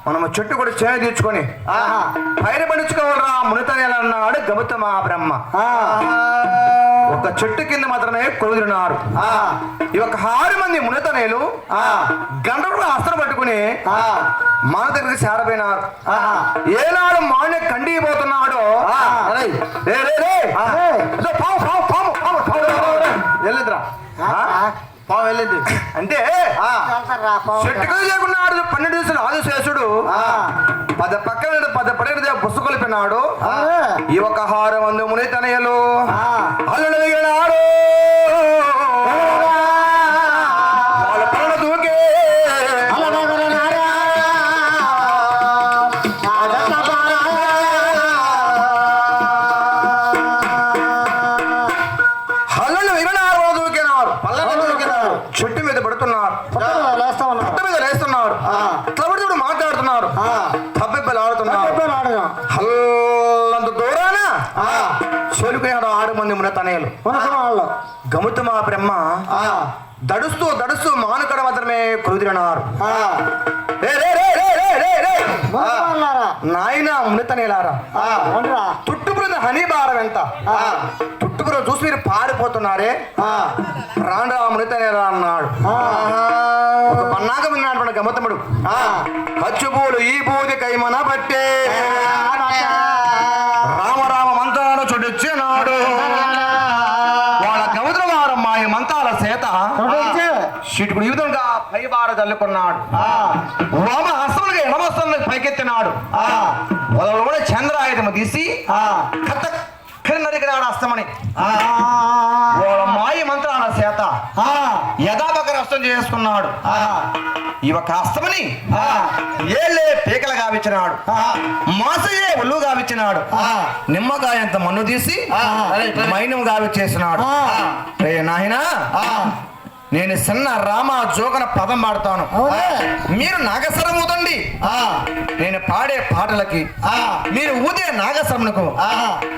మనము చెట్టు కూడా చేయ తీర్చుకొని పైన పండించుకోవాలరా మునితనేలు అన్నాడు గౌతమ బ్రహ్మ. ఒక చెట్టు కింద మాత్రమే కొలుదిరినారు. ఈ ఒక 6 మంది మునితనేలు గంటలు అస్త్రం పట్టుకుని మన దగ్గరికి చేరపోయినారు. ఏనాడు మానే కండిపోతున్నాడు వెళ్ళిద్రా పావు వెళ్ళింది అంటే చెట్టుకు చేయకున్నాడు 12 దివసాలు ఆదిశేషుడు 10 పక్కన 10 పడిన పుస్తకొలిపినాడు. ఈ ఒక 6 మంది మునితనయలు అల్లుడు దిగినాడు. వాళ్ళ పనులు దూకే చెట్టు మీద పడుతున్నారు, పుట్ట మీద లేస్తున్నారు, తప్పుడు మాట్లాడుతున్నారు, తబ్బెబ్బలు ఆడుతున్నారు. హల్లంత దూరాన చెలుకున్నాడు 6 మంది మునితనయలు. గౌతమ బ్రహ్మ దడుస్తూ దడుస్తూ మానుకడ మాత్రమే కుదిరినారు. నాయన మునితనయలారా, తుట్టుపుರದ హనీ భారం ఎంత? తుట్టుపుర చూసి మీరు పారిపోతున్నారే, రాండ్రా మునితనయలా అన్నాడు. ఒక పన్నాక విన్నాడు గౌతముడు. కచ్చుపూలు ఈ బూది కైమన బట్టే రామ రామ మంత్రాలు చొడిచ్చినాడు. వాళ్ళ గౌతమ వారం మాయ మంత్రాల చేత షిటుకుడు ఈ విధంగా పైబార చల్లుకున్నాడు. వామ హస్తములుగా ఎడమస్తములకు పైకెత్తినాడు. మొదలు కూడా చంద్రాయుధము తీసి నరికినాడు హస్తమని. వాళ్ళ మాయ మంత్రాల చేత యథాపక హస్తం చేసుకున్నాడు. ఈ ఒక హస్తమని ఏళ్ళే పీకలు గావిచ్చినాడు, మాసయే ఒళ్ళు గావిచ్చినాడు, నిమ్మకాయంత మన్ను తీసి మైనం గావిచ్చేసినాడు. రే నాయనా, నేను చిన్న రామ జోగన పదం పాడతాను, మీరు నాగస్వరం ఊదండి. నేను పాడే పాటలకి మీరు ఊదే నాగస్వరంకు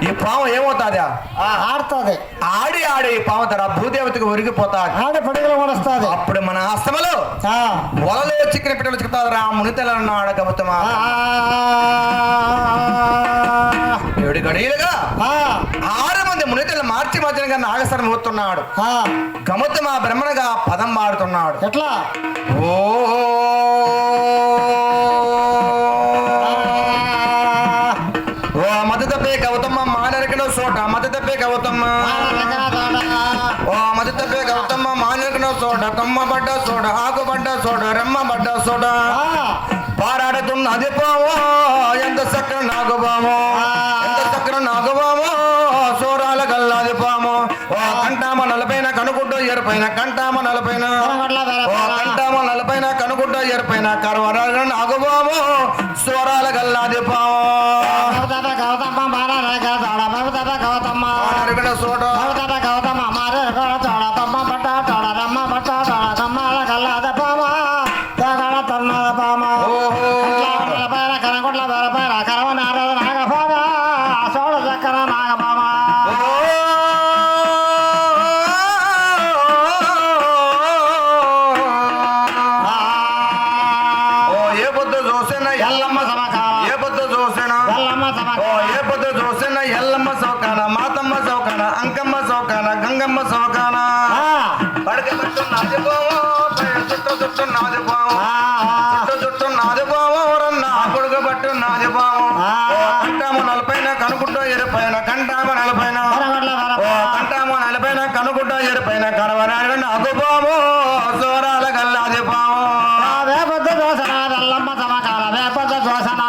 ఈ పాము ఏమవుతాదా? ఆడుతుంది. ఆడి ఆడి ఈ పాము తర భూదేవతకు ఒరిగిపోతాది, ఆడే పడుగులు కూడా వస్తుంది. అప్పుడు మన హస్తములో వలలో చిక్కిన పిట్టలు చిక్కుతారు. రా మునితెలన్నాడు గౌతమ. 7 గడియలుగా 6 మంది మునితెలు మార్చి మధ్యనగా నాగస్వరం ఊతున్నాడు. గౌతమ బ్రహ్మణగా పదం పాడుతున్నాడు. ఎట్లా? ఓ మత తప్పే గౌతమ్మ మానరికన చోట, మత తప్పే గౌతమ్మ, ఓ మత తప్పే గౌతమ్మ మానరికన చోట, కొమ్మ పడ్డ చోట, ఆకు పడ్డ చోట, రెమ్మ పడ్డ చోట పారాడుతున్నది పావో, ఎంత చక్కర నాగుబామో, ఎంత చక్కర నాగుబామో, సోరాల గల్లాది పాము. ఓ కంటామ 40 కనుకుంటూ ఎరుపైన, కంటామ 40 ఓ కంటామ 40 కనుకుంటూ ఎరుపైన కరవరాల నాగుబామో, సోరాల గల్లాది పాము. అంకమ్మ సౌకాన గంగమ్మ సౌకాన పడక పట్టు నాదిపోవో, చుట్టు నాదిపోవో, చుట్టు నాదిపోవో, రన్నా పొడుగు పట్టు నాదిపోవో. కంటామ 40 కనుకుంటూ ఎరుపైన, కంటామ 40 ఓ కంటామ 40 కనుకుంటూ ఎరుపైన కడవరాడు నాగుపోవో, సోరాల గల్లాది పావో. వేపద్ద దోసన ఎల్లమ్మ సమకాల, వేపద్ద దోసన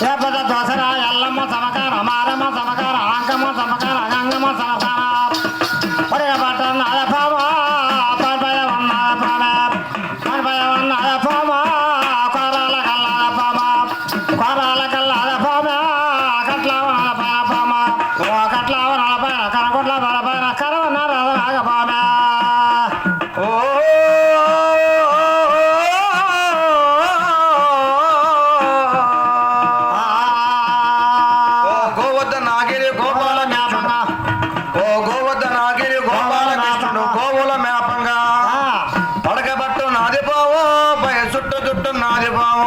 వేపద్ద దోసన ఎల్లమ్మ సమకాల, మారమ్మ సమకాల, అంకమ్మ సమకాల, గంగమ్మ సమకాల పడగ పట్టణ పామ, పడిపయ ఉన్న పామ, పడిపయ ఉన్న పామ, కొరాల కల్లాల పామ, కొరాల కల్లాల పామ, కట్ల పైన పామ, ఓ కట్ల పైన కనకొట్ల పైన కరవన్న రాగ పామ. ఓ గోవద్ద నాగిరి గోపాల జ్ఞాపక, ఓ గోవద్ద నాగిరి గోపాల కృష్ణుడు గోవుల మేపంగా పడకబట్టు నాదిపోవో, పై పట్టున్నది పాము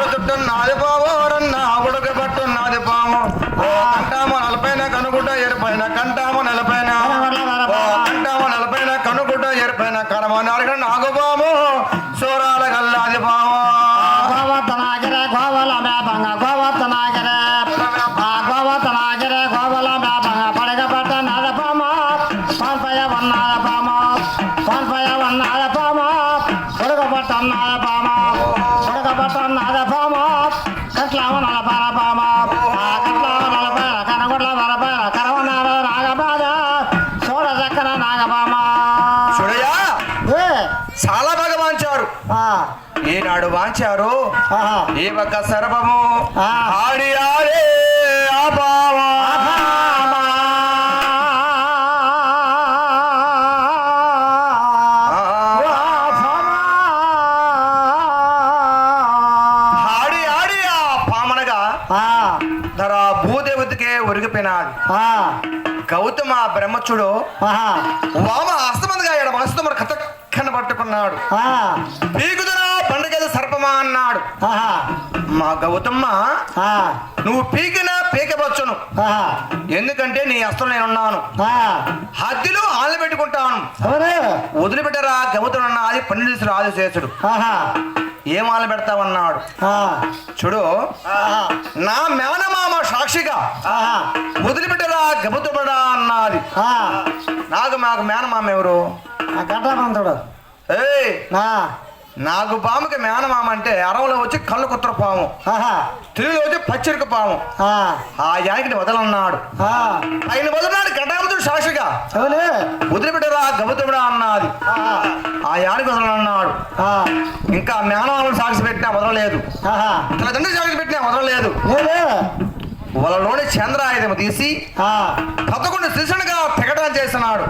చుట్టున్నది పాము రన్న ఉడక పట్టున్నది పాము ఓ కంటాము నలపైన కనుగుడ్డ ఎరుపైన కంటాము నలపైన ఓ కంటాము నలపైన కనుగుడ్డ ఎరుపైన కడమ నరక నాగుపాము సూరాల గల్లాది పాము గోవర్ధనాగిరే గోవల మేపంగ గోవర్ధనాగిరే గోవర్ధనాగిరే గోవల మేపంగ పడగ పట్ట నడపమ పాల్పయ వన్నాల పామ పాల్పయ వన్నాల పామ ఉడక పట్ట పామ ఉడక పట్ట పామ కట్లావ నలపాల పామ కట్లావ నలపాల కనగొడ్ల వరపాల కరవనార నాగబాద చూడ చక్కన నాగపామ చూడయ్యా చాలా బాగా వాంచారు ఈనాడు వాంచారు ఈ ఒక్క సర్వము ఆడి ఆడే ఆ పాము ఆడి ఆడి ఆ పామనగా ధర భూదేవతకే ఒరిగిపోయినాడు గౌతమ బ్రహ్మచుడు వామ అస్తమందిగా ఎడ మనసుతో మన కథక్కన పట్టుకున్నాడు పీకుదన పండుగ సర్పమా అన్నాడు మా గౌతమ్మ నువ్వు పీకినా పీకవచ్చును ఎందుకంటే నీ అస్తం నేనున్నాను హద్దులు ఆళ్ళు పెట్టుకుంటాను వదిలిపెట్టరా గౌతమన్న అది పండితుడు ఆదిశేషుడు ఏం ఆళ్ళు పెడతావన్నాడు చూడు నా మేనమామ సాక్షిగా వదిలిపెట్టరా గౌతముడా అన్నది మాకు మేనమామ ఎవరు గడ్డమంతుడు ఏయ్ నాకు పాముకి మేనమామ అంటే అరవలో వచ్చి కళ్ళు కుత్ర పాము తెలుగులో వచ్చి పచ్చరిక పాము ఆ యానికి వదలన్నాడు ఆయన వదలనాడు గడ్డాముతుడు సాక్షిగా వదిలిపెట్టరా గౌతముడా అన్నది ఆ యానికి వదలన్నాడు ఇంకా మేనమామను సాక్షి పెట్టినా వదలలేదు తల్లిదండ్రులు సాక్షి పెట్టినా వదలలేదు వాళ్ళలోని చంద్రాయుధం తీసి 11 శిశునిగా తెగడం చేస్తున్నాడు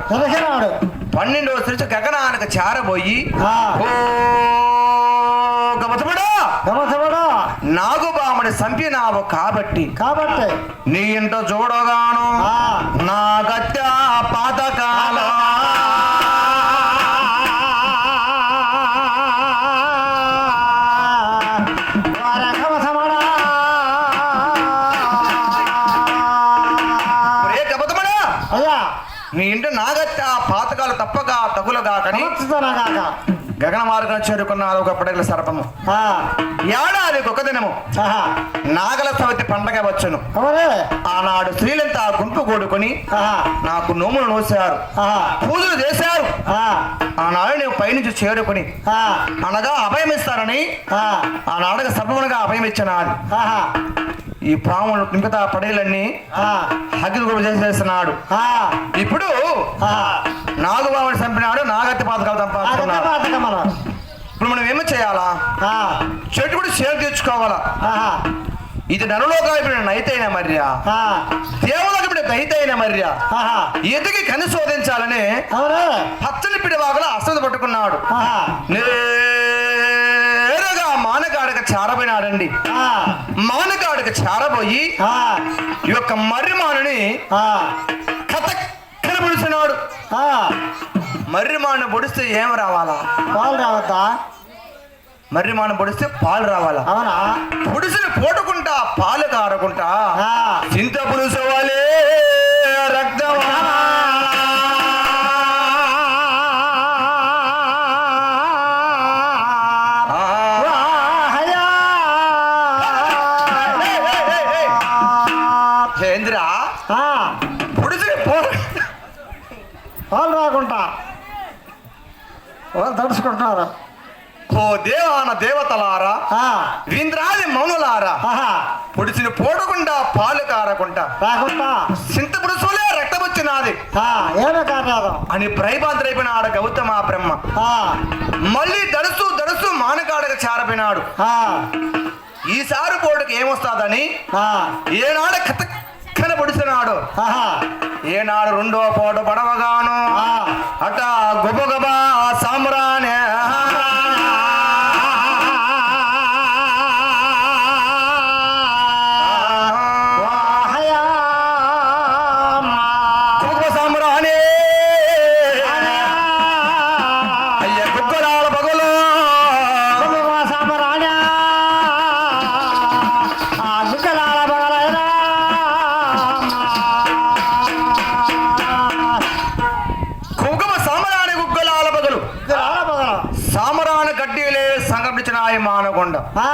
12వ శిశు గగనానికి చేరబోయి నాగుబాముడి సంపినావు కాబట్టి నీ ఇంట చూడగాను నా గత్య పాతకాల నీ ఇంటి నాగత్య పాతకాలు తప్పగా తగులుగా కని గగన మార్గం చేరుకున్నారు ఒక పడగల సర్పము ఏడాదికి ఒక దినము నాగల చవితి పండగ వచ్చును ఆనాడు స్త్రీలంతా గుంపు కూడుకొని నాకు నోములు నోసారు పూజలు చేశారు ఆనాడు నీవు పైనుంచి చేరుకొని అనగా అభయం ఇస్తారని ఆనాడుగా సర్పమునగా అభయం ఇచ్చినాడు ఈ పాములు మిగతా పడేలన్నీ హగ్గులు కూడా చేసేస్తున్నాడు ఇప్పుడు నాగుబాముని చంపినాడు నాగత్తి పాతకాలు సంపాదిస్తున్నాడు ఇప్పుడు మనం ఏమి చేయాలా చెట్టు కూడా షేర్ తెచ్చుకోవాలా ఇది నరలోకాలు నైతైన మర్య దేవులకు ఇప్పుడు దైతైన మర్య ఎదిగి కని శోధించాలని పచ్చని పిడివాగుల అస్తం పట్టుకున్నాడు నేరుగా మానగాడక చేరబోయినాడండి మానగాడక చేరబోయి ఈ యొక్క మర్రిమానుని కథక్కన పొడిచినాడు మర్రిమాను పొడిస్తే ఏం రావాలా పాలు రావద్దా మర్రిమాను పొడిస్తే పాలు రావాలా అవునా పొడిసిని పోటుకుంటా పాలు కారకుంటా చింత పులుసు వాళ్ళే రక్తం పాలు రాకుండా వాళ్ళు తడుచుకుంటున్నారు ఓ దేవాన దేవతలారా వీంద్రాది మౌనులారా పొడిచిన పోడకుండా పాలు కారకుండా రాకుండా చింత పురుషులే రక్తం వచ్చినది ఏమే కాదు అని భయభాంతరైపోయినాడు గౌతమ బ్రహ్మ మళ్ళీ దడుస్తూ దడుస్తూ మానకాడక చేరపోయినాడు ఈసారి పోటుకి ఏమొస్తాదని ఏనాడు కథక్కన పొడిచినాడు ఏనాడు రెండో పోటు పడవగాను అట గొప్ప సామ్రానే సాంబ్రాణి కడ్డీలే సంఘటించినాయి మానకొండ ఆ,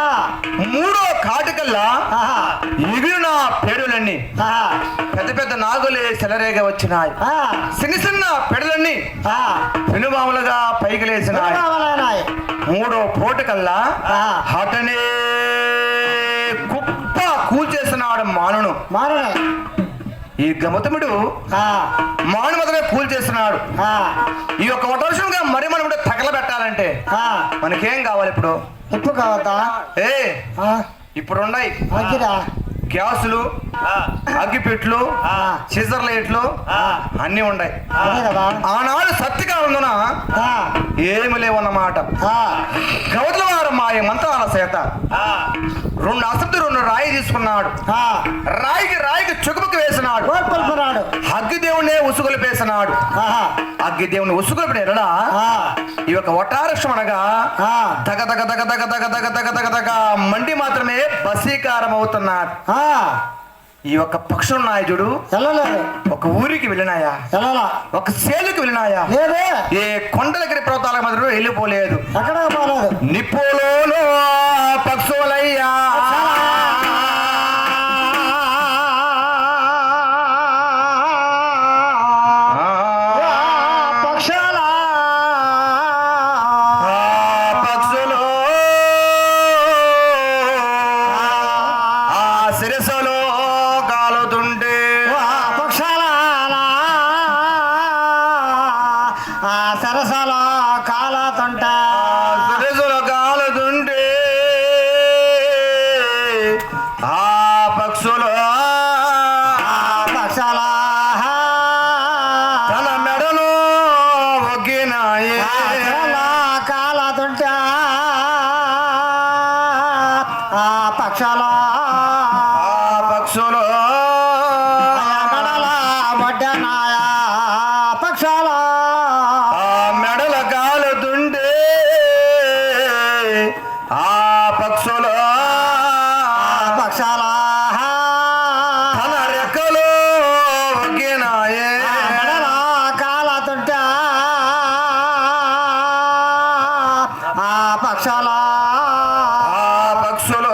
మూడో కాటికల్లా ఆహా, ఎగిరిన పేడులన్నీ ఆహా, పెద్ద పెద్ద నాగులే సెలరేగ వచ్చినాయి ఆ, చిన్న చిన్న పెడలన్నీ ఆ, పెనుమాములుగా పైకి లేచినాయి కావాలన్నాయి. మూడో పోటుకల్లా ఆ, అటనే కుప్ప కూల్చేస్తున్నాడు మానును మారునే. ఈ గౌతముడు ఆ, మాను మొదలే కూల్చేస్తున్నాడు ఆ, ఈ యొక్క వర్షంగా మరి మనం కూడా తగలబెట్టాలంటే ఆ, మనకేం కావాలి ఇప్పుడు ఉప్పు కావద్దా? ఏ ఆ, ఇప్పుడు ఉన్నాయి అగ్గిరా? గ్యాసులు అగ్గిపెట్లు ఆ, సిజర్ లైట్లు ఆ, అన్ని ఉన్నాయి అదే కదా. ఆనాడు సత్తిగా ఉందన ఆ, ఏమి లేవన్నమాట ఆ, గౌతుల వారు మా ఈ మంత్రాల చేత ఆ, 2 అసలు 2 రాయి తీసుకున్నాడు ఆ, రాయికి చుకుముకు వేసినాడు కోరుకొల్పురాడు. అగ్గి దేవుణ్ణే ఉసుగొలిపేసినాడు ఆహా, అగ్గి దేవుని ఉసుగొలిపిన ఎడలా ఆ, ఈ యొక్క వటారక్షం అనగా ఆ, తగ తగ తగ తగ తగ తగ తగ తగ తగ మండి మాత్రమే బసీకారం అవుతున్నారు ఆ, ఈ యొక్క పక్షులు నాయుడు వెళ్ళలేదు. ఒక ఊరికి వెళ్ళినాయా వెళ్ళలా. ఒక సేలుకి వెళ్ళినాయా లేదే. ఏ కొండలగిరి పర్వతాల మధ్యలో వెళ్ళిపోలేదు ఎక్కడ పోలేదు. నిప్పులోనో పక్షులయ్యా పక్షాల పక్షులు ఆ శిరస్సులో కాలుతుంటే పక్షాల ఆ సరసాల కాలతుంట. శిరస్సులో కాలుతుంటే ఆ పక్షులు పక్షాల తన మెడను ఒగ్గినాయి కాలతుంట. ఆ పక్షాల ఆ పక్షులు మెడల వడ్డనాయ పక్షాల ఆ మెడల కాలుతుంటే ఆ పక్షులు పక్షాల తన రెక్కలు ఒగ్గినాయి మెడల కాలతుంట. ఆ పక్షాల ఆ పక్షులు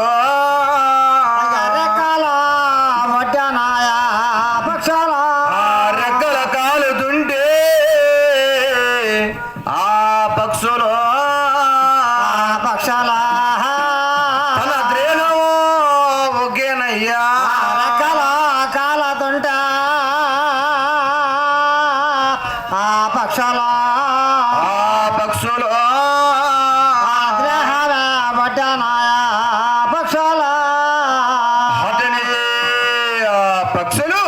రెక్కల వడ్డనాయ పక్షాల ఆ రెక్కల కాలుతుంటే ఆ పక్షులు పక్షాల తన ద్రేణము ఒగ్గేనయ్యా రెక్కల కాలతుంట. ఆ పక్షాల ఆ పక్షులు ద్రహర వడ్డనాయ పక్షాల అతని ఆ పక్షులు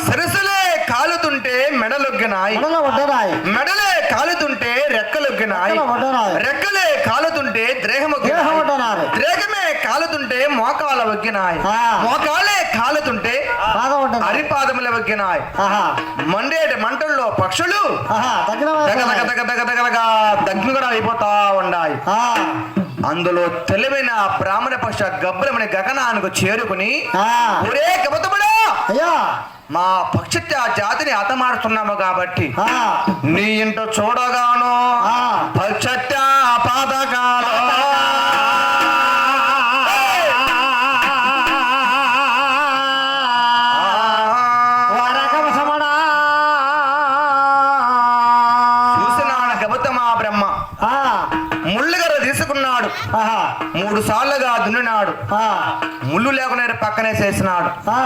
సరస్సులే కాలుతుంటే మెడలొగ్గినాయి మెడల వడ్డనాయి. మెడలే కాలుతుంటే రెక్కలొగ్గినాయి రెక్కల వడ్డనాయి. రెక్కలే కాలుతుంటే దేహం ద్రేహమొగ్గినాయి వడ్డనారు. ద్రేగమే కాలుతుంటే మోకాల ఒగ్గినాయి ఆ. మోకాలే కాలుతుంటే పాదం వడ్డనారు. అరిపాదముల ఒగ్గినాయి ఆహా, మండేటి మంటల్లో పక్షులు ఆహా, తగిన దగ దగ దగ దగ దగలగా దగ్గుగా అయిపోతా ఉన్నాయి అందులో తెలివైన బ్రాహ్మణ పక్ష గబ్బలమని గగనానికి చేరుకుని ఒరే గబతముడా అయ్యా, మా పక్షత్య జాతిని హతమారుస్తున్నాము కాబట్టి ఆ, నీ ఇంట చూడగాను ఆ. పక్షత్య పాతకాలు వరకం సమడా. చూసినాడు గౌతమ బ్రహ్మ ఆ, ముళ్ళుగర తీసుకున్నాడు ఆహా, 3 సార్లుగా దున్నినాడు ఆ, ముళ్ళు లేకుండా పక్కనే చేసినాడు ఆ.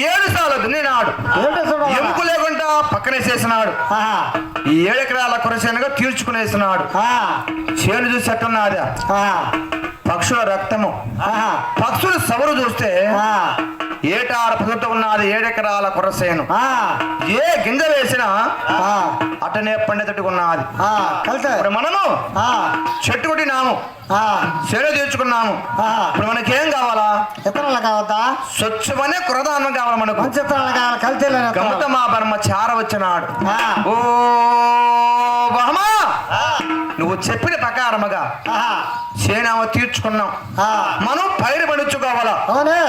7 సార్లు దున్నినాడు ఏంటో చూడు. ఎముక లేకుండా పక్కనే చేసినాడు ఆహా, ఈ 7 ఎకరాల కొరసేనుగా తీర్చుకునేసినాడు ఆ, చేను చూసి ఎట్టున్నది ఆ, పక్షుల రక్తము ఆహా, పక్షులు సవరు చూస్తే ఆ, ఏటార పదుతో ఉన్నది 7 ఎకరాల కొరసేను ఆ, ఏ గింజ వేసినా ఆ, అటనే పండేటట్టుకున్నది ఆ, కలిసే. ఇప్పుడు మనము ఆ, చెట్టు కొట్టినాము ఆ, చేను తీర్చుకున్నాము ఆ. ఇప్పుడు మనకేం కావాలా విత్తనాలు కావద్దా? స్వచ్ఛమనే కృదానం కావాలి మనకు మంచి విత్తనాలు కావాలి. కలిసే గమతమా బ్రహ్మ చార వచ్చినాడు ఆ. ఓ బహమా నువ్వు చెప్పిన ప్రకారముగా సేనామ తీర్చుకున్నాం. మనం పైరు పండించుకోవాలా. అవునే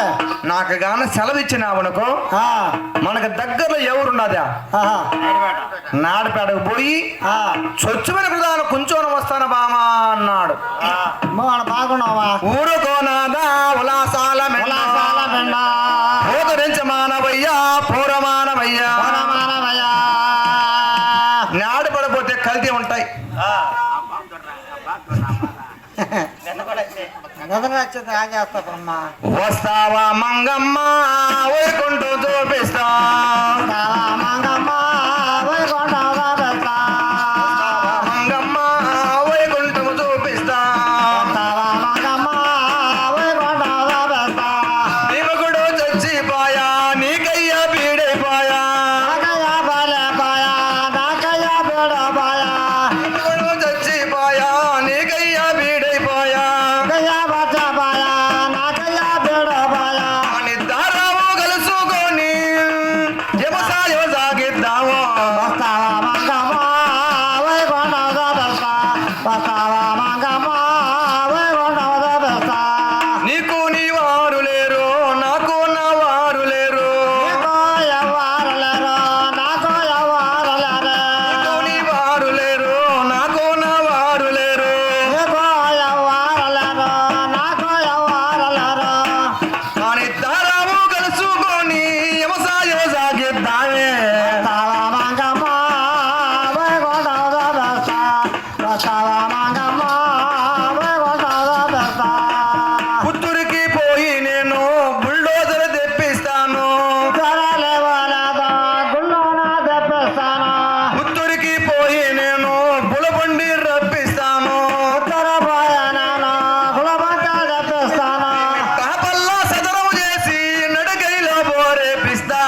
నాకు గాన సెలవు ఇచ్చినావనుకో మనకు దగ్గరలో ఎవరున్నదా నాడపేటకు పోయి చొచ్చుమని ప్రధాన కొంచెం వస్తాను బామా అన్నాడు. బాగున్నావా? ఊరుకోనాదా ఉలాసాల మానవయ్యా పూరమానవయ్యా. నాడు పడపోతే కల్తీ ఉంటాయి. వస్తావా మంగమ్మ వైకుంఠం చూపిస్తా. మంగమ్మ వైకుంఠం చూపిస్తా. నిమగుడు చచ్చిపోయా నీకయ్యా బీడైపోయా. నిమగుడు చచ్చిపోయా నీకయ్యా బీడైపోయా. నిద్దారావు కలుసుకొని వ్యవసాయం సాగిద్దాము. నీకు నీ వారు లేరు నాకు నా వారు లేరు. నీకు నీ వారు లేరు నాకు నా వారు లేరు. నిద్దారావు కలుసుకొని వ్యవసాయం సాగిద్దామే. పుత్తూరుకి పోయి నేను బుల్డోజర్ తెప్పిస్తాను. పుత్తూరుకి పోయి నేను బులబండి రప్పిస్తాను. కాపల్లా సదరం చేసి నడకైలో బోరేపిస్తా.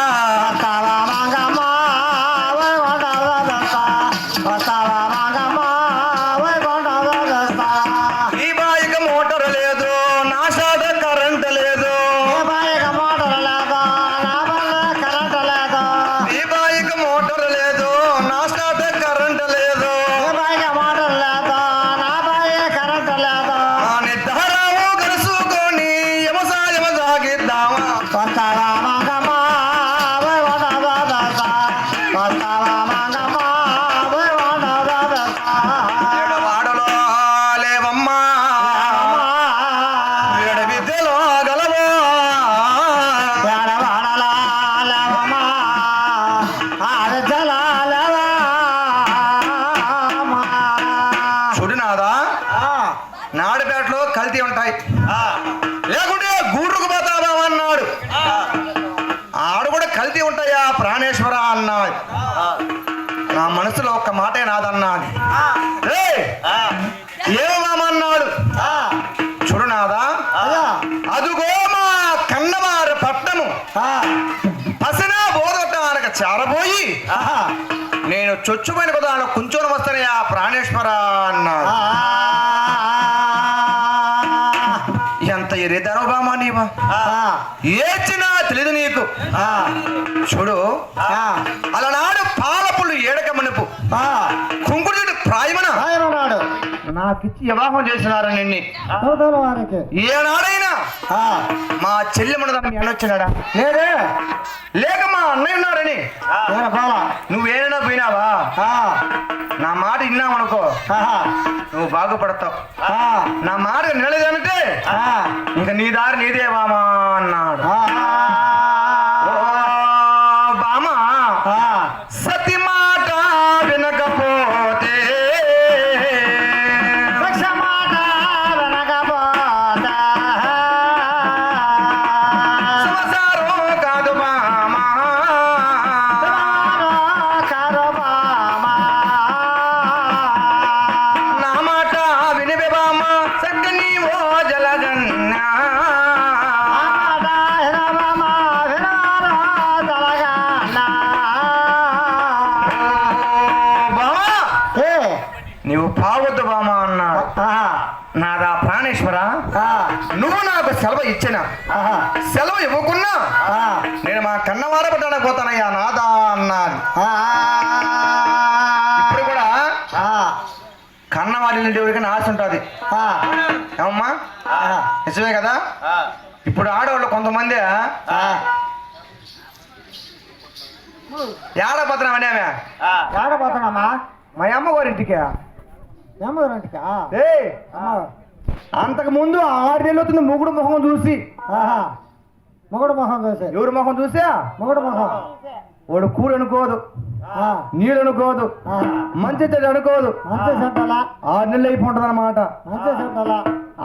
ఈ బాయిక మోటార్ లేదు నా షాద కరెంట్ లేదు. ఈ బాయిక మోటార్ లేదు నా షాద కరెంట్ లేదు. నిద్దారావు కలుసుకొని వ్యవసాయం సాగిద్దామా. ఏడవాడలో లేవమ్మా ఏడు విద్యలో గలవో. చూడునాదా నాడుపేటలో కల్తీ ఉంటాయి. లేకుంటే గూడుకు పోతావా అన్నాడు. ఆడు కూడా కల్తీ ఉంటాయా ప్రాణేశ్వర అన్నాడు. నా మనసులో ఒక్క మాటే నాదన్నాడు. ఏమన్నాడు చూడునాదా అదుగో మా కన్నవారి పట్టము పసినా బోధటానికి చారబోయి నేను చొచ్చుమైన కదా కొంచెం వస్తానయా ప్రాణేశ్వర అన్నాడు. ఎంత ఎరేదానో బామా నీవా ఏచినా తెలియదు నీకు. చూడు అలనాడు పాలపులు ఏడక మనుపు కుంకుడు ప్రాయమన నాకిచ్చి వివాహం చేసినారు నిన్ను. ఏనాడైనా మా చెల్లి మనదాన్ని అనొచ్చినాడా లేదే. లేక మా అన్నయ్య ఉన్నాడని నువ్వేనైనా పోయినావా నా మాట విన్నావనుకో నువ్వు బాగుపడతావు. నా మాట నిలలేదంటే ఇంకా నీ దారి నీదే బామా అన్నాడు. బామా సతి మాట వినకపోతే సంసారం కాదు బామా. నా మాట వినివే బామా సగ్గని ఓ జలగన్నా. నీవు పావద్దు బామా అన్నాడు. నాదా ప్రాణేశ్వర నువ్వు నాకు సెలవు ఇచ్చిన సెలవు ఇవ్వకున్నా నేను మా కన్నవార పట్టడానికి పోతానయ్యా నాదా అన్నాడు. ఇప్పుడు కూడా కన్న వాళ్ళ ఎవరికైనా ఆశ ఉంటుంది ఆ, ఏమమ్మా ఆ, నిజమే కదా ఇప్పుడు ఆడవాళ్ళు కొంతమంది ఆ. ఏడపత్రం అని ఆమె ఏడపోతున్నామా మా అమ్మగారింటికి ఏమోరంటికా ఏయ్ అంతకు ముందు 6 నెలలు అవుతుంది ముగుడు మొహం చూసి మొగడు మొహం చూసి ఎవరు మొహం చూసా మొగడు మొహం వాడు కూర అనుకోదు ఆ, నీళ్ళు అనుకోదు ఆ. మంచి చెడు అనుకోదు మంచి చెడ్డలా 6 నెలలు అయిపోతుంది అనమాట మంచి చెడ్డలా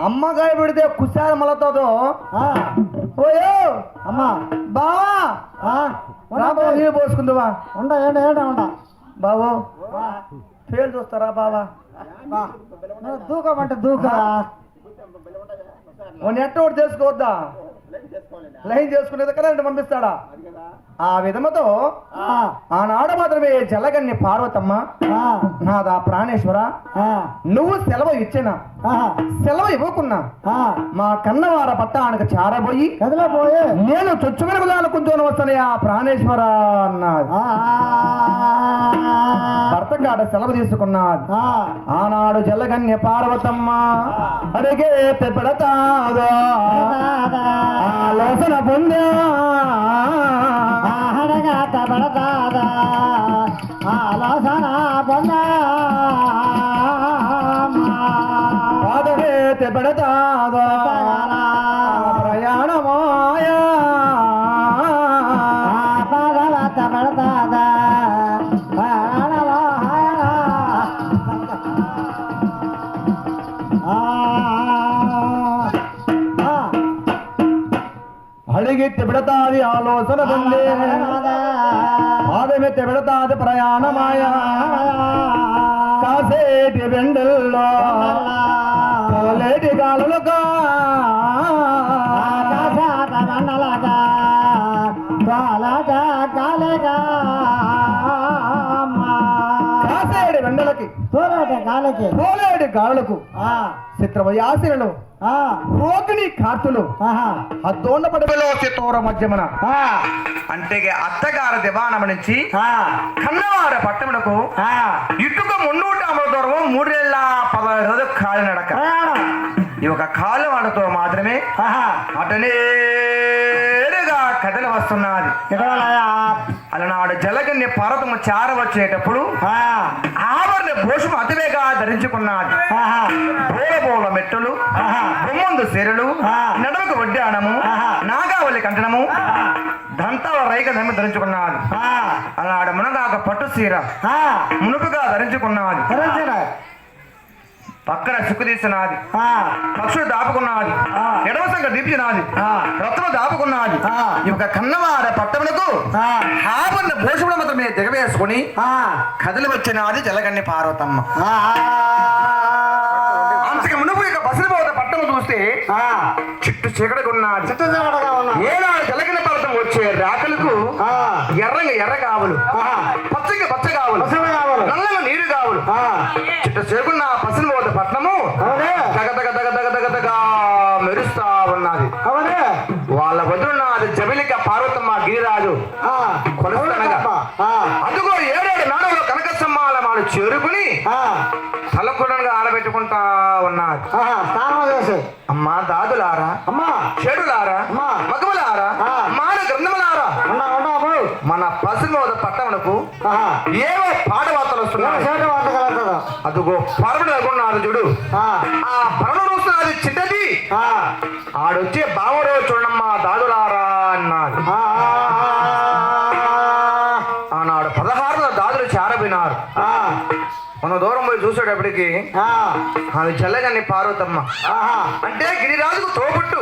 అమ్మకాయ పెడితే కుశాల మలతో ఆ, ఓయో అమ్మా బావా ఆ, రాబో నీళ్ళు పోసుకుందావా ఉండ ఏంట ఉండ బావో పేరు చూస్తారా బావా నువ్వు దూకమంటే దూకరా వాడిని ఎట్ట ఒకటి చేసుకోవద్దా లైన్ చేసుకునేది కరెంట్ పంపిస్తాడా ఆ విధముతో ఆ, ఆనాడు మాత్రమే జలగన్ని పార్వతమ్మ ఆ, నాదా ప్రాణేశ్వర ఆ, నువ్వు సెలవు ఇచ్చినా ఆ, సెలవు ఇవ్వకున్నా ఆ. మా కన్నవార పట్టానికి చారబోయి కదిలే పోయి నేను చొచ్చు వెనుకదాను కొంచెం వస్తానయ్యా ప్రాణేశ్వర అన్నది ఆ, భర్త కాడ సెలవు తీసుకున్నది ఆ, ఆనాడు జలగన్య పార్వతమ్మ అడిగే పెడతాదో ఆలోచన పొందా ఆహడగాత పడతాదా ఆలోచన పొందా పాదమే పెడతాదో ప్రయాణమాయా పాదగాత పడతాదా అడిగి పెడతాది ఆలోచన పొందే పాదమే పెడతాది ప్రయాణమాయా కాసేటి వెండల్లో కోలేటి గాలులుగా మండలగా కాలేగా కాసేటి వెండలకి తోలేటి గాలికి కోలేటి గాలులకు చిత్రవయాసిలను రోగిణి కార్తులు అద్దోండ పడవలో చిత్తూర మధ్యమున అంటే అత్తగారి దివాణం నుంచి కన్నవార పట్టమునకు ఇటుక 300 అమల దూరం 3:15 రోజులు కాలి నడక ఈ ఒక కాలు వాడతో మాత్రమే అటనేరుగా కథలు వస్తున్నది అలనాడు జలగన్య పర్వతము చార వచ్చేటప్పుడు ఆవరణ భూషము అతివేగా ధరించుకున్నది బోల మెట్టులు బొమ్మందు శీరలు నడుముకు వడ్డానము నాగావళి కంఠనము దంతాల రైక ధరించుకున్నది అలనాడు మునగాక పట్టు సీర మునుపుగా ధరించుకున్నది పక్కన సుక్కు తీసినది పక్షులు దాపుకున్నది ఎడవ సంఘ దీపించినది రత్నం దాపుకున్నది ఈ యొక్క కన్నవార పట్టమునకు ఆవరణ భూషములు మాత్రమే దిగవేసుకుని కదిలి వచ్చినది జలగన్ని పార్వతమ్మ అంతకు మునుపు ఇక బసరిపోత పట్టము చూస్తే చుట్టూ చీకటిగా ఉన్నది ఏనాడు జలగన్న పర్వతం వచ్చే రాకలకు ఎర్ర కావులు పచ్చగా పచ్చ కావులు నల్లగా నీరు కావులు చుట్టూ చేరుకున్న పసరిపోత పట్టణము దగదగ మెరుస్తా ఉన్నది వాళ్ళ వదులున్నది జబిలిక పార్వతమ్మ గిరిరాజు కొలుస్తనగా అందుకో 7 నాడులో కనక స్తంభాల మాడు చేరుకుని తలకుడంగా ఆరబెట్టుకుంటా ఉన్నది అమ్మా దాదులారా చెడులారా మగములారా మాన గ్రంథములారా మన పసిమోద పట్టణకు ఏవో పాటవార్తలు వస్తున్నాయి అదిగో పరముడు అనుకున్నాడు చూడు ఆ పరముడు వస్తున్నది చిట్టది ఆడొచ్చే బావరో చూడమ్మా దాదులారా అన్నాడు ఆనాడు 16 దాదులు చారబినారు మన దూరం పోయి చూసేటప్పటికి ఆమె చల్లగన్ని పార్వతమ్మ అంటే గిరిరాజుకు తోబుట్టు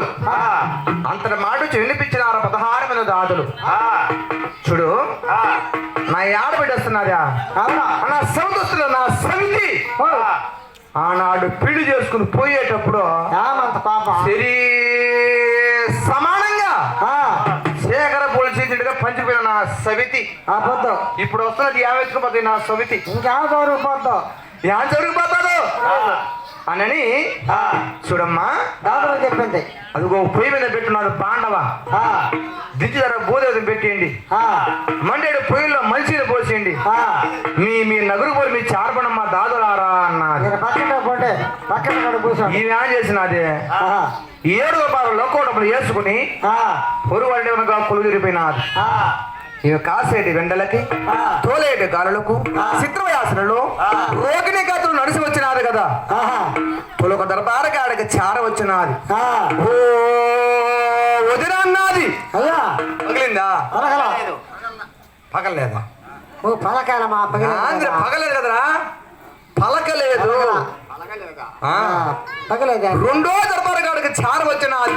అంతటి మాట వినిపించినారు 16 మంది దాదులు చూడు నా ఆడబిడ్డ వస్తున్నారా నా సౌండ్ వస్తున్నా నా సవితి ఆనాడు పెళ్లి చేసుకుని పోయేటప్పుడు సరి సమానంగా శేఖర పోల్చేట్టుగా పంచిపోయిన నా సవితి ఇప్పుడు వస్తున్నది యావెత్తుకుపోతుంది నా సవితి ఇంకా జరిగిపోద్దు ఏం జరిగిపోతాడు అనని చూడమ్మా దాదాపు చెప్పింది. అదిగో పొయ్యి మీద పెట్టున్నాడు పాండవ దించి ధర భూదేవతను పెట్టేయండి మండేడు పొయ్యిలో మనిషిని పోసేయండి మీ నగురు పోయి మీ చార్పణమ్మ దాదులారా అన్నారు. ఈమె ఏం చేసినది 7 రూపాయలు లోకోటప్పుడు వేసుకుని పొరుగు కొలు తిరిగిపోయినారు. ఇవి కాసేటి వెండలకి తోలేటి గాలులకు చిత్రవయాసనలు రోగిణి గాతులు నడిచి వచ్చినారు కదా తొలొక దర్బారకి ఆడికి చార వచ్చినది. ఓ వదిన అన్నది పగిలిందా పగలేదా పగలేదు కదరా పలకలేదు రెండో దర్బారగాడికి చార వచ్చినది.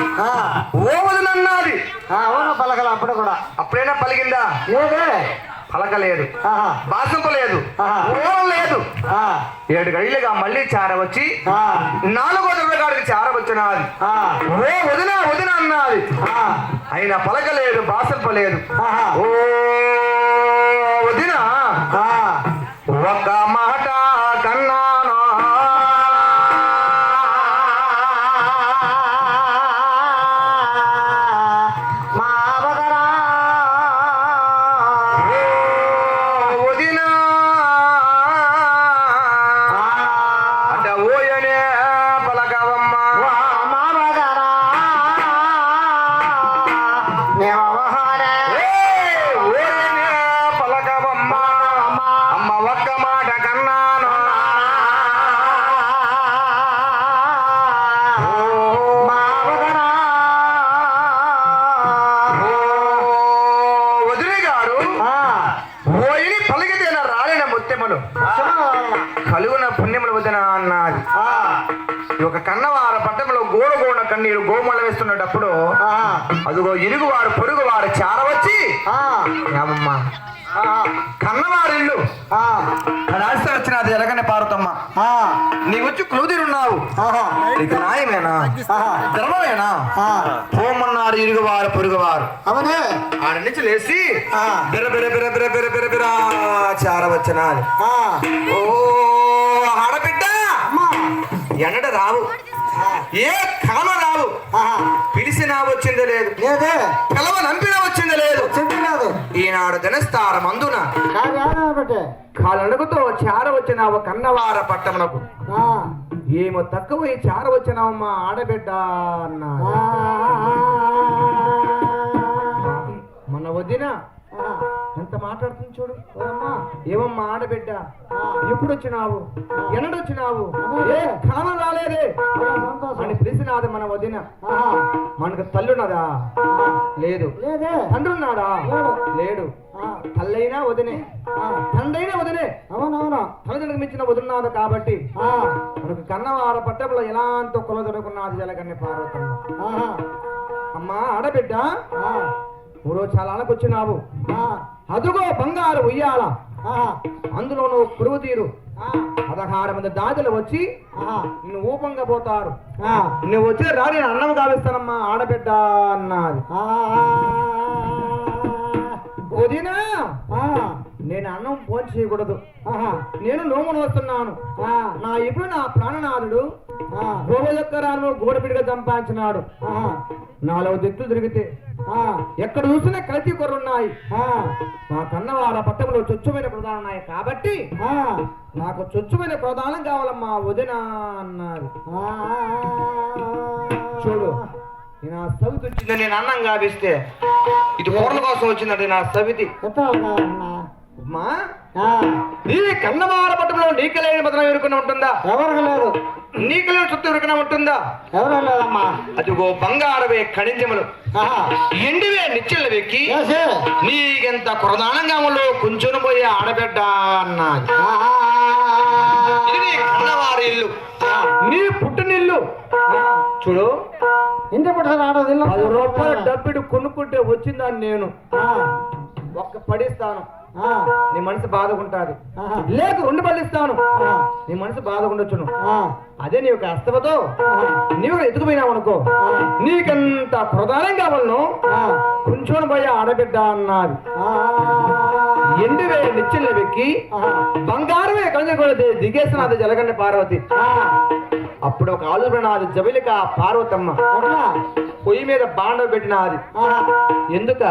ఓ వదినన్నది పలకల అప్పుడు కూడా అప్పుడైనా పలిగిందా పలకలేదు బాసింపలేదు లేదు 7 గడిలుగా మళ్ళీ చార వచ్చి 4వ దర్బారగాడికి చార వచ్చినది. ఓ వదిన వదిన అన్నది అయినా పలకలేదు బాసింపలేదు. ఓ వదిన ఒక మాట కన్నాను కలుగున పుణ్యములు వదిన అన్నది. ఒక కన్నవార పట్టణంలో గోడ కన్నీరు గోమల వేస్తున్నప్పుడు అదిగో ఇరుగువారు పొరుగువారు చార వచ్చి కన్నవారిల్లు రాస్తే వచ్చినది ఎలాగనే పారుతమ్మ నీ వచ్చి క్లూదిరున్నావు నీకు న్యాయమేనా ధర్మమేనా పోమన్నారు ఇరుగువారు పొరుగువారు అవునే ఆడ నుంచి లేచి బిర బిర బిర బిర బిర బిర బిర చార వచ్చినది. ఓ ఆడబిడ్డ ఎన్నడ రావు ఏ కామ రావు పిలిచినా వచ్చింది లేదు పిలవ నంపినా వచ్చింది లేదు. ఈనాడు దినస్తారం అందున కాలడుగుతో చార వచ్చినావు కన్నవార పట్టమునకు ఏమో తక్కువ ఈ చార వచ్చినావమ్మా ఆడబిడ్డ అన్నా. మన వదిన ఎంత మాట్లాడుతుంది చూడు. ఏమమ్మా ఆడబిడ్డ ఎప్పుడు వచ్చినావు ఎన్నడు వచ్చినావు ఏ కాలం రాలేదే అని పిలిచినాది మన వదిన. మనకు తల్లున్నదా లేదు తండ్రి ఉన్నాడా లేడు తల్లైనా వదినే తండ్రైనా వదినే అవునవును తల్లిదండ్రులకు మించిన వదిలినాదు కాబట్టి మనకు కన్నవార పట్టపులో ఎలాంటి కొల దొరుకున్నది జలగన్ని పార్వతమ్మ. అమ్మా ఆడబిడ్డ ఊరో చాలానికి వచ్చినావు అదుగో బంగారు ఉయ్యాల అందులో నువ్వు కురువు తీరు 16 మంది దాదులు వచ్చి నిన్ను ఊపంగా పోతారు. నువ్వు వచ్చే రాని అన్నం కావిస్తానమ్మా ఆడబిడ్డ అన్నది. వదినా నేను అన్నం ఫోన్ చేయకూడదు నేను నోమును వస్తున్నాను. నా ఇప్పుడు నా ప్రాణనాథుడు గోవెక్కరాను గోడపిడిగా సంపాదించినాడు. 4 దిక్కులు తిరిగితే ఎక్కడ చూసినా కల్తీ కొర్రున్నాయి. మా కన్నవార పట్టణంలో చొచ్చుమైన ప్రధానం ఉన్నాయి కాబట్టి నాకు చొచ్చుమైన ప్రధానం కావాలమ్మా వదిన అన్నారు. చూడు నా సవితి వచ్చింది నేను అన్నం కావిస్తే ఇది కూరల కోసం వచ్చిందంటే నా సవితి అమ్మా నీ కన్నవార పట్టణంలో నీకలేని బదనం ఎరుకునే ఉంటుందా ఎవరికి లేదు నీకలేని చుట్టూ ఎరుకునే ఉంటుందా ఎవరు లేదమ్మా. అదిగో బంగారవే ఖనిజములు ఎండివే నిచ్చెలు వెక్కి నీకెంత ప్రధానంగా కొంచెం పోయి ఆడబిడ్డ అన్నది. ఇది నీ కన్నవారి ఇల్లు నీ పుట్టినిల్లు. చూడు ఇంటి పుట్టిన 10 రూపాయలు డబ్బిడు కొనుక్కుంటే వచ్చిందని నేను ఒక్క పడిస్తాను నీ మనసు బాధకుంటాది. లేక 2 పడిస్తాను నీ మనసు బాధకుండొచ్చును. అదే నీవు కష్టపతో నీవు ఎత్తుకుపోయినావు అనుకో నీకెంత ప్రధానం కావాలను కొంచెం పోయి ఆడబిడ్డ అన్నది. ఎండివే నిచ్చెన వెక్కి బంగారమే కంచె కూడా దిగేసినది జలగన్న పార్వతి. అప్పుడు ఒక ఆలోచన అది జబలిక పార్వతమ్మ పొయ్యి మీద బాండవ పెట్టినది. ఎందుక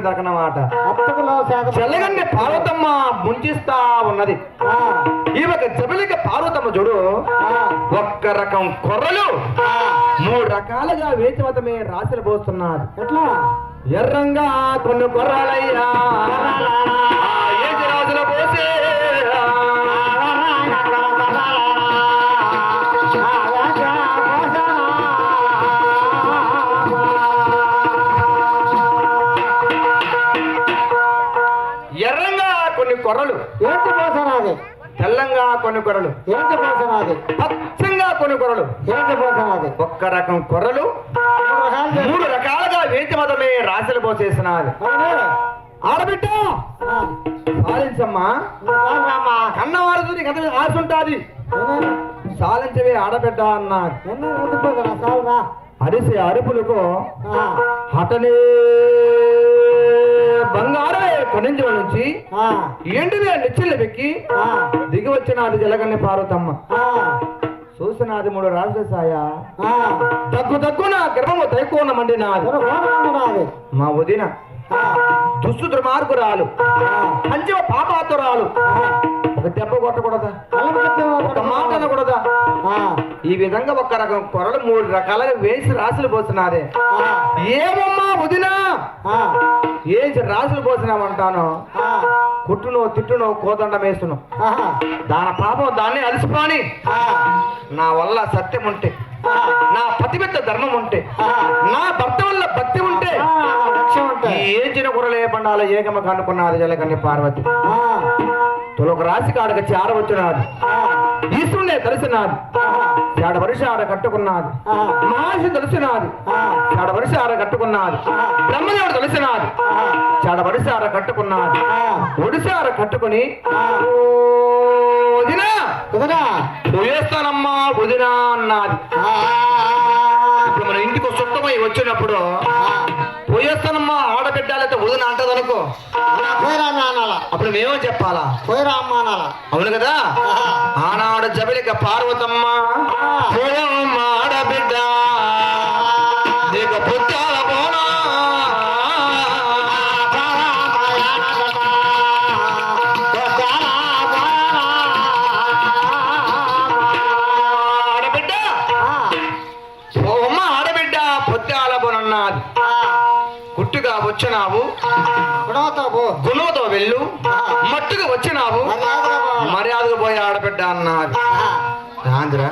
దక్కనమాట జలగన్నె పార్వతమ్మ ముంచిస్తా ఉన్నది. ఈ ఒక జబలిక పార్వతమ్మ చూడు ఒక్క రకం కొర్రలు 3 రకాలుగా వేచిమతమే రాశిలు పోస్తున్నారు. ఎట్లా ఎర్రంగా కొన్ని కొర్రాలయ్యా రాజుల పోసే ఎర్రంగా కొన్ని కొర్రలు ఏంటి పోసనాది, తెల్లంగా కొన్ని కొర్రలు ఏంటి పోసనాది, పచ్చంగా కొన్ని కొర్రలు ఏంటి పోసనాది. ఒక్క రకం కొర్రలు 3 రకాలుగా వేచి మతమే రాశులు పోసేసినారు. ఆడబిడ్డ సాలించమ్మా కన్నవారు నీకు అంత ఆశ ఉంటాది సాలించవే ఆడబిడ్డ అన్నారు. అరిసే అరుపులకు అతనే బంగారే కొనింజల నుంచి ఎండివే నిచ్చెలు వెక్కి దిగి వచ్చినది జలగన్నె పార్వతమ్మ. చూసినది 3 రాజుల సాయ దగ్గున గర్భము తైకోన మండినాది. మా వదిన దుస్తు దుర్మార్గురాలు పంచమ పాపాతురాలు. ఒక దెబ్బ కొట్టకూడదా, ఒక మాట అనకూడదా. ఈ విధంగా ఒక రకం కొరలు 3 రకాలుగా వేసి రాసులు పోసినారే. ఏమమ్మా వదినా ఏసి రాసులు పోసినామంటాను, కుట్టునో తిట్టునో కోదండం వేస్తును. దాని పాపం దాన్ని అలసిపోని. నా వల్ల సత్యం ఉంటే, నా పతిపెద్ద ధర్మం ఉంటే, నా భర్త వల్ల భక్తి ఉంటే ఈ ఏచిన కురలే పండాల ఏకమ కనుక్కున్నది జలగన్నె పార్వతి. తొలొక రాశి కాడక చార వచ్చినాడు, ఈశ్వరునే తెలిసినాడు, 7 వర్షాలు కట్టుకున్నాడు. మహర్షి తెలిసినాడు, 7 వర్షాలు కట్టుకున్నాడు. బ్రహ్మదేవుడు తెలిసినాడు, 7 వర్షాలు కట్టుకున్నాడు. ఒడిశార కట్టుకుని వదినా పోయేస్తానమ్మా వదినా అన్నది. ఇప్పుడు మన ఇంటికి సుత్తమై వచ్చినప్పుడు పోయేస్తానమ్మా ఆడబిడ్డాలైతే వదిన అంటదనుకో, అప్పుడు మేమో చెప్పాలా అవును కదా. ఆనాడు జబలిక పార్వతమ్మ పోయమ్మా ఆడబిడ్డ నీకు పుట్టాల పోనా ఆడబిడ్డ పోమ్మ ఆడబిడ్డ పుట్టాల పోనన్నది. కుట్టుగా వచ్చినావు గుణంతో వెళ్ళు, మట్టుగా వచ్చినావు మర్యాదగా పోయి ఆడబిడ్డ అన్నది. ఆంధ్రా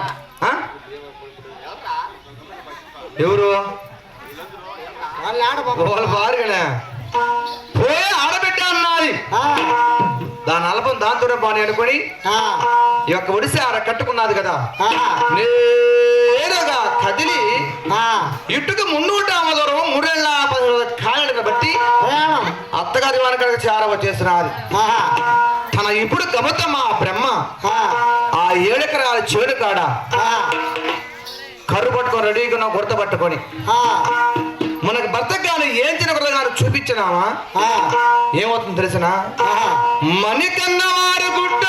ఎవరు వాళ్ళు బారుగానే పోయి ఆడబిడ్డ అన్నది. దాని అల్పం దాంతోనే బాని అనుకుని ఈ యొక్క ఒడిసి ఆడ కట్టుకున్నది కదా, నేరుగా కదిలి ఇటుకు 300 దూరం 3 కాళ్ళని బట్టి అత్తగారి వానకడకు చార వచ్చేసినది. తన ఇప్పుడు గమతమ్మ బ్రహ్మ ఆ 7 ఎకరాల చేడు కాడ కర్రు పట్టుకొని రెడీగా గుర్త పట్టుకొని మనకు భర్త గారు ఏం చిన్న చూపించినామా ఏమవుతుంది తెలిసిన మణికన్నవారు గుడ్డ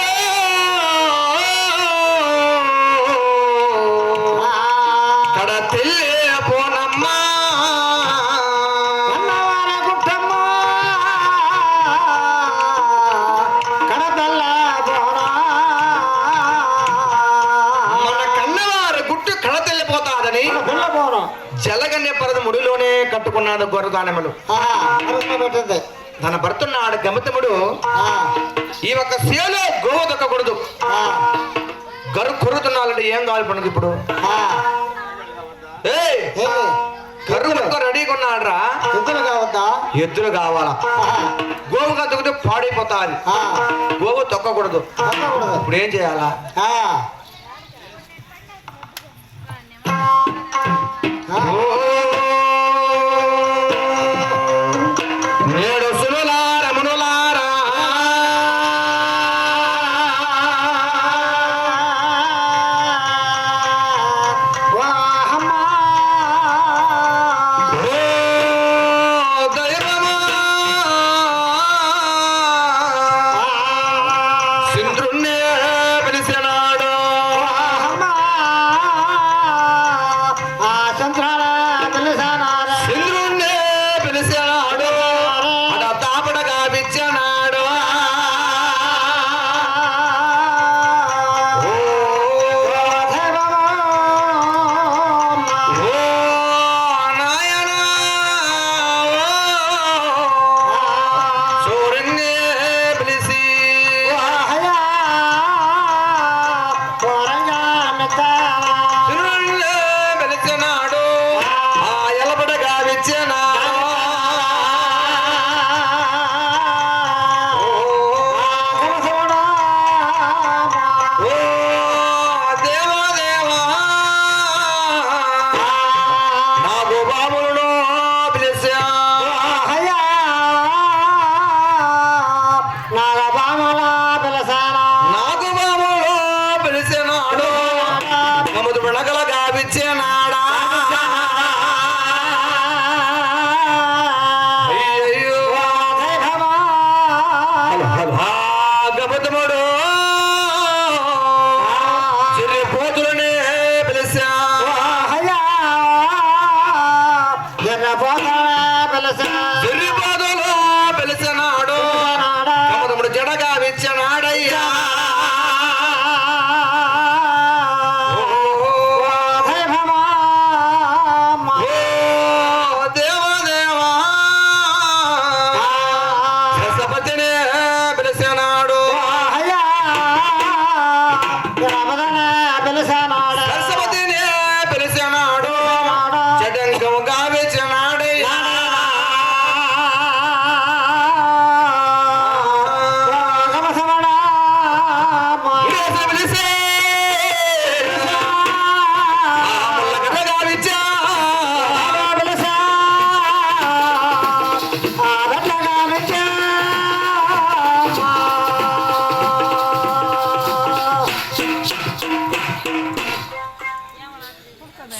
కడ తెల్లే పోనమ్మా జలగన్నె పరద ముడిలోనే కట్టుకున్నాడు గొర్రదానములు. తన భర్తున్నాడు గమతముడు ఈ ఒక్క సేలో గోవ దొక్కకూడదు. గరు కొరుతున్నాలంటే ఏం కావాలి పడుతుంది ఇప్పుడు కర్రు పట్టుకొని రెడీగా ఉన్నాడురా, ఎద్దులు కావాలా. గోవుగా దొక్కితే పాడైపోతాది, గోవు తొక్కకూడదు. ఇప్పుడు ఏం చేయాలా? నేడు సునులార మునులారా దైవమా విడగల గావిచ్చేనాడా అయ్యయ్యో గబతముడు చిరిపోతులనే పిలిచా చిరిపోతులు పిలిచినాడు గబతముడు జడగా విచ్చనాడయ్యా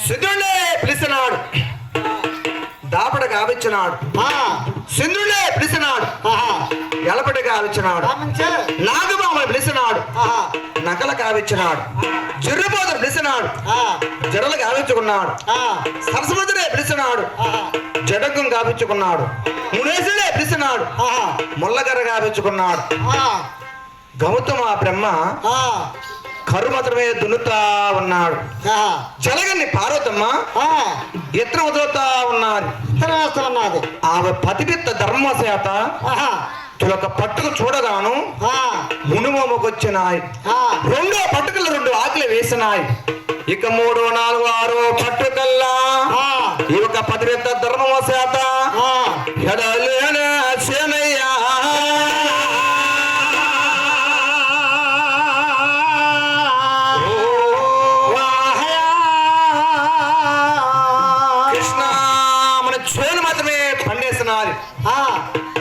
సిద్ధుడే పిలిచినాడు దాపట గావిచ్చినాడు సింధుడే పిలిచినాడు ఎలపట గావిచ్చినాడు నాగబామని పిలిచినాడు నకల గావిచ్చినాడు జర్రబోతుడు పిలిచినాడు జడలు గావించుకున్నాడు సరస్వతుడే పిలిచినాడు జడగం గావించుకున్నాడు మునేశుడే పిలిచినాడు ముల్లగర్ర గావించుకున్నాడు గౌతమ బ్రహ్మ కరు మాత్రమే దున్నుతా ఉన్నాడు జలగన్ని పార్వతమ్మ ఎత్ర వదులుతా ఉన్నారు ఆమె పతిపిత్త ధర్మశాత తులక పట్టుకు చూడగాను మునుమొమ్మకొచ్చినాయి రెండో పట్టుకలు 2 ఆకులు వేసినాయి ఇక 3, 4, 6 పట్టుకల్లా ఈ ఒక పతిపిత్త ధర్మశాత ఎడలేనే సేనయ్యా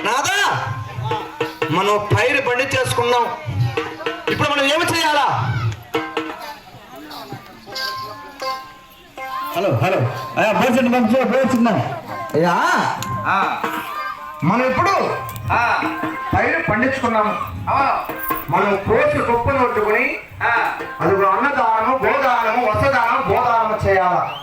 నాదా మనం పైరు బండి చేసుకున్నాం ఇప్పుడు మనం ఏమి చేయాలా హలో పంపించున్నాం అయ్యా మనం ఇప్పుడు పైరు పండించుకున్నాము మనం కోసి గొప్పను కొట్టుకుని అది అన్నదానము గోదానము వసదానము గోదానము చేయాలా